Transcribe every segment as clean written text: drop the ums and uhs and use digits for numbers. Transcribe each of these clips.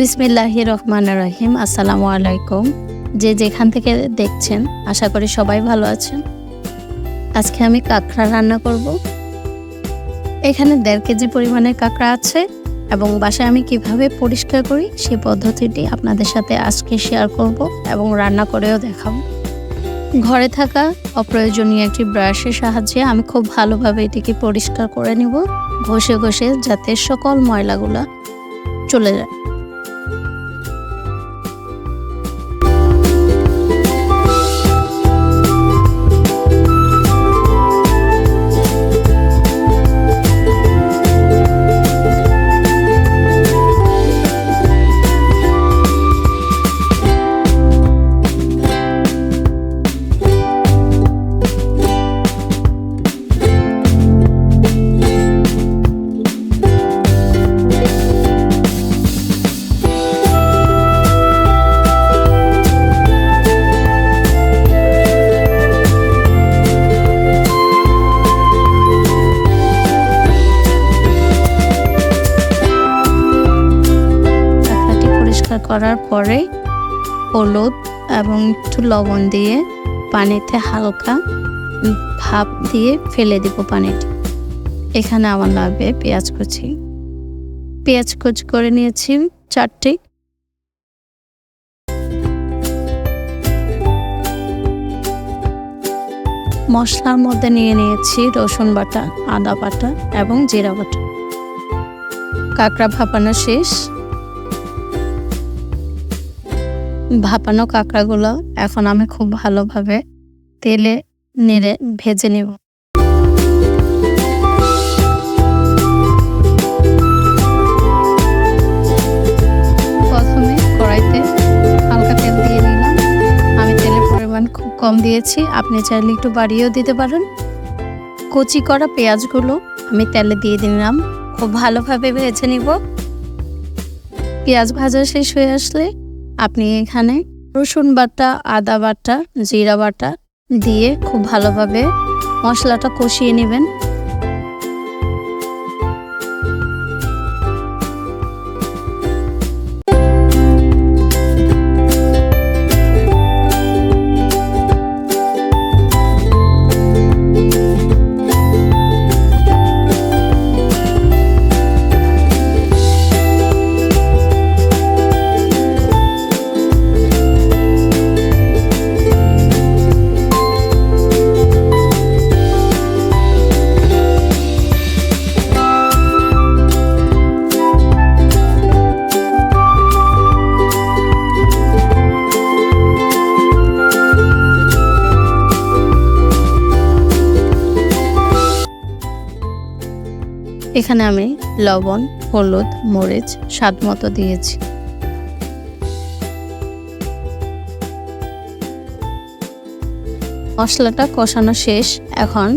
বিসমিল্লাহির রহমানির রহিম। আসসালামু আলাইকুম। যে যেখান থেকে দেখছেন আশা করি সবাই ভালো আছেন। আজকে আমি কাঁকড়া রান্না করব। এখানে 1.5 কেজি পরিমাণের কাঁকড়া আছে এবং বাসায় আমি কিভাবে পরিষ্কার করি সেই পদ্ধতিটি আপনাদের সাথে আজকে শেয়ার করব এবং রান্না করেও দেখাবো। ঘরে থাকা অপ্রয়োজনীয় একটি ব্রাশের সাহায্যে আমি খুব ভালোভাবে এটিকে পরিষ্কার করে নিব, ঘষে ঘষে যাতে সকল ময়লাগুলো চলে যায়। করার পরে হলুদ এবং একটু লবণ দিয়ে পানিতে হালকা ভাপ দিয়ে ফেলে দিব পানিটি। এখানে আমার লাগবে পেঁয়াজ কুচি করে নিয়েছি 4টি। মশলার মধ্যে নিয়ে নিয়েছি রসুন বাটা, আদা বাটা এবং জিরা বাটা। কাঁকড়া ভাপানো শেষ। ভাপানো কাঁকড়াগুলো এখন আমি খুব ভালোভাবে তেলে নেড়ে ভেজে নেব। প্রথমে কড়াইতে হালকা তেল দিয়ে নিলাম। আমি তেলের পরিমাণ খুব কম দিয়েছি, আপনি চাইলে একটু বাড়িয়েও দিতে পারেন। কুচি করা পেঁয়াজগুলো আমি তেলে দিয়ে দিলাম, খুব ভালোভাবে ভেজে নিব। পেঁয়াজ ভাজা শেষ হয়ে আসলে আপনি এখানে রসুন বাটা, আদা বাটা, জিরা বাটা দিয়ে খুব ভালোভাবে মশলাটা কষিয়ে নেবেন। এখানে আমি লবণ, হলুদ, মরিচ স্বাদ মতো দিয়েছি। মশলাটা কষানো শেষ। এখন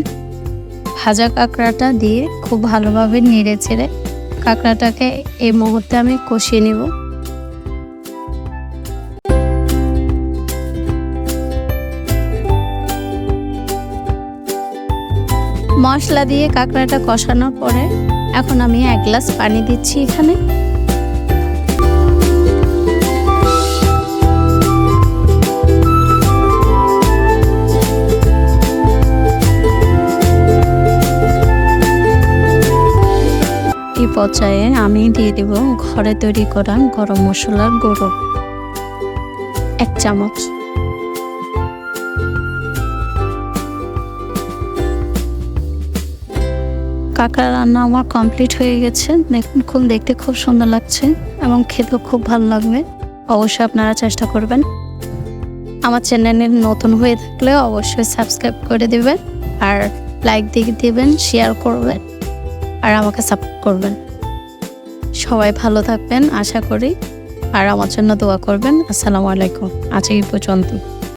ভাজা কাঁকড়াটা দিয়ে খুব ভালোভাবে নেড়ে চেড়ে কাঁকড়াটাকে এই মুহূর্তে আমি কষিয়ে নিব। মশলা দিয়ে কাঁকড়াটা কষানোর পরে এখন আমি 1 গ্লাস পানি দিচ্ছি এখানে। এই পর্যায়ে আমি দিয়ে দিব ঘরে তৈরি করা গরম মশলার গুঁড়ো 1 চামচ। কাঁকড়া রান্না আমার কমপ্লিট হয়ে গেছে। দেখুন, দেখতে খুব সুন্দর লাগছে এবং খেতেও খুব ভালো লাগবে। অবশ্যই আপনারা চেষ্টা করবেন। আমার চ্যানেলে নতুন হয়ে থাকলে অবশ্যই সাবস্ক্রাইব করে দেবেন, আর লাইক দিয়ে দিবেন, শেয়ার করবেন আর আমাকে সাপোর্ট করবেন। সবাই ভালো থাকবেন আশা করি, আর আমার জন্য দোয়া করবেন। আসসালামু আলাইকুম। আজ এই পর্যন্ত।